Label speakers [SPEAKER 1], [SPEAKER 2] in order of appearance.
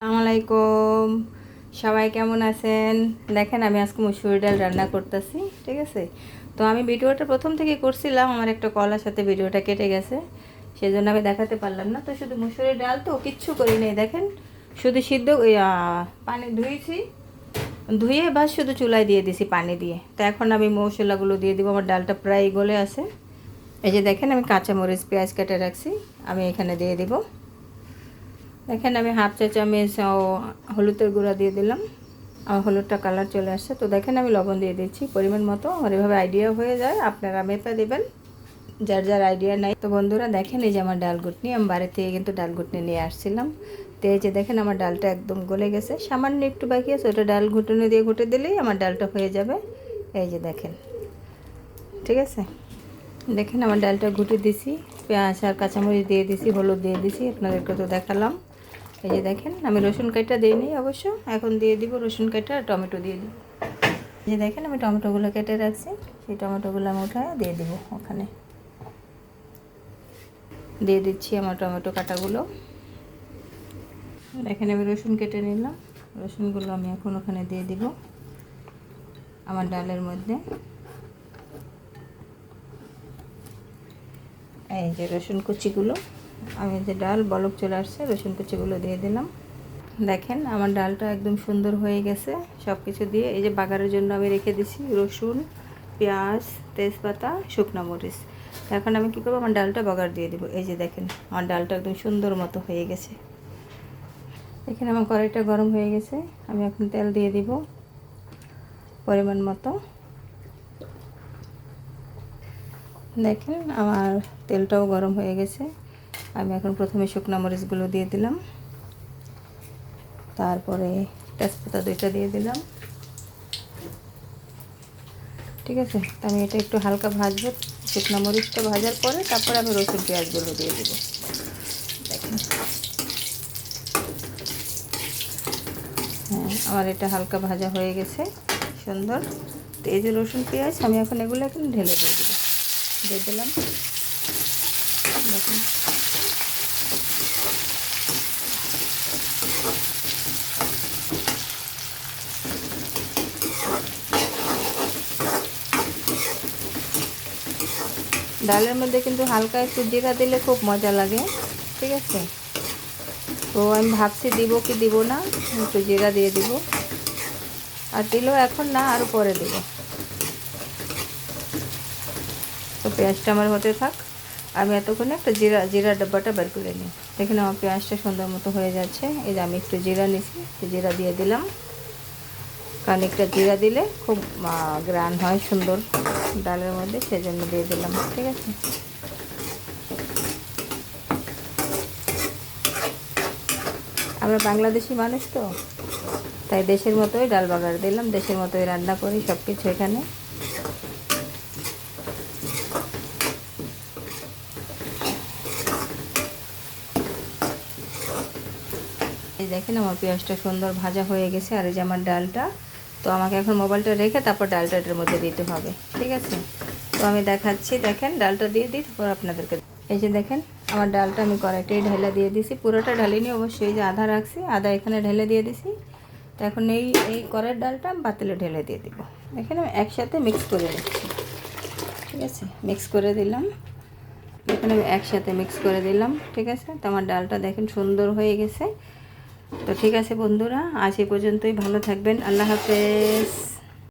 [SPEAKER 1] আসসালামু আলাইকুম, সবাই কেমন আছেন? দেখেন আমি আজকে মসুর ডাল রান্না করতেছি, ঠিক আছে। তো আমি ভিডিওটা প্রথম থেকে করছিলাম, আমার একটা কলার সাথে ভিডিওটা কেটে গেছে, সেজন্য আমি দেখাতে পারলাম না। তো শুধু মসুরের ডাল তো কিচ্ছু করি নাই, দেখেন শুধু সিদ্ধ পানি ধুয়েছি, ধুয়ে বাস শুধু চুলায় দিয়ে দিছি পানি দিয়ে। তো এখন আমি মশলাগুলো দিয়ে দিব। আমার ডালটা প্রায় গলে আছে। এই যে দেখেন আমি কাঁচামরিচ পেঁয়াজ কেটে রাখছি, আমি এখানে দিয়ে দিব। দেখেন আমি হাফ চা চামচ হলুদের গুঁড়া দিয়ে দিলাম, আমার হলুদটা কালার চলে আসছে। তো দেখেন আমি লবণ দিয়ে দিচ্ছি পরিমাণ মতো, আমার এভাবে আইডিয়া হয়ে যায়, আপনারা মেপে দেবেন যার যার আইডিয়া নাই। তো বন্ধুরা দেখেন এই যে আমার ডাল ঘুটনি, আমি বাড়ি থেকে কিন্তু ডাল ঘুটনি নিয়ে আসছিলাম। তো এই যে দেখেন আমার ডালটা একদম গলে গেছে, সামান্য একটু বাকি আছে, ওটা ডাল ঘুটনি দিয়ে ঘুটে দিলেই আমার ডালটা হয়ে যাবে। এই যে দেখেন, ঠিক আছে। দেখেন আমার ডালটা ঘুটে দিছি, পেঁয়াজ আর কাঁচামরিচ দিয়ে দিছি, হলুদ দিয়ে দিছি, আপনাদেরকে তো দেখালাম। এই যে দেখেন আমি রসুন কাঁটা দিইনি অবশ্য, এখন দিয়ে দিব রসুন কাঁটা আর টমেটো দিয়ে দিব। এই যে দেখেন আমি টমেটোগুলো কেটে রাখছি, সেই টমেটোগুলো আমি উঠায় দিয়ে দিব ওখানে। দিয়ে দিচ্ছি আমার টমেটো কাটাগুলো। দেখেন আমি রসুন কেটে নিলাম, রসুনগুলো আমি এখন ওখানে দিয়ে দিব আমার ডালের মধ্যে। এই যে রসুন কুচিগুলো, আমি যে ডাল বলক চলে আসছে, রসুন কুচিগুলো দিয়ে দিলাম। দেখেন আমার ডালটা একদম সুন্দর হয়ে গেছে সব কিছু দিয়ে। এই যে বাগারের জন্য আমি রেখে দিছি রসুন, পেঁয়াজ, তেজপাতা, শুকনো মরিচ। এখন আমি কী করবো, আমার ডালটা বাগার দিয়ে দিব। এই যে দেখেন আমার ডালটা একদম সুন্দর মতো হয়ে গেছে। এখানে আমার কড়াইটা গরম হয়ে গেছে, আমি এখন তেল দিয়ে দিব পরিমাণ মতো। দেখেন আমার তেলটাও গরম হয়ে গেছে, আমি এখন প্রথমে শুকনো মরিচগুলো দিয়ে দিলাম, তারপরে তেজপাতা দুইটা দিয়ে দিলাম, ঠিক আছে। তো আমি এটা একটু হালকা ভাজবো, শুকনো মরিচটা ভাজার পরে তারপরে আমি রসুন পেঁয়াজগুলো দিয়ে দেবো। দেখেন হ্যাঁ আমার এটা হালকা ভাজা হয়ে গেছে সুন্দর। তো এই যে রসুন পেঁয়াজ আমি এখন এগুলো এখন ঢেলে দিয়ে দেবো, দিয়ে দিলাম। দেখুন ডালের মধ্যে কিন্তু হালকা একটু জিরা দিলে খুব মজা লাগে, ঠিক আছে। তো আমি ভাবছি দিব কি দিব না, একটু জিরা দিয়ে দিব, আর দিলেও এখন না, আরও পরে দেব। তো পেঁয়াজটা আমার হতে থাক, আমি এতক্ষণে একটা জিরা ডাব্বাটা বের করে নিই। দেখুন আমার পেঁয়াজটা সুন্দর মতো হয়ে যাচ্ছে। এই যে আমি একটু জিরা নিছি, জিরা দিয়ে দিলাম, কারণ একটা জিরা দিলে খুব গ্রান হয় সুন্দর ডালের মধ্যে, সেজন্য দিয়ে দিলাম, ঠিক আছে। আমরা বাংলাদেশি মানুষ তো, তাই দেশের মতোই ডাল বাগার দিলাম, দেশের মতোই রান্না করি সব কিছু এখানে। এই দেখেন আমার পেঁয়াজটা সুন্দর ভাজা হয়ে গেছে, আর এই যে আমার ডালটা। তো আমাকে এখন মোবাইলটা রেখে তারপর ডালটা এটার মধ্যে দিতে হবে, ঠিক আছে। তো আমি দেখাচ্ছি, দেখেন ডালটা দিয়ে দিই, তারপর আপনাদেরকে। এই যে দেখেন আমার ডালটা আমি কড়াইটাই ঢেলে দিয়ে দিছি, পুরোটা ঢালিনি অবশ্যই, যে আধা রাখছি, আধা এখানে ঢেলে দিয়ে দিছি। তো এখন এই কড়াইয়ের ডালটা আমি পাতিলে ঢেলে দিয়ে দিব। দেখেন আমি একসাথে মিক্স করে নিচ্ছি, ঠিক আছে। মিক্স করে দিলাম, এখানে আমি একসাথে মিক্স করে দিলাম, ঠিক আছে। তো আমার ডালটা দেখেন সুন্দর হয়ে গেছে। তো ঠিক আছে বন্ধুরা, আজ এই পর্যন্তই, ভালো থাকবেন, আল্লাহ হাফেজ।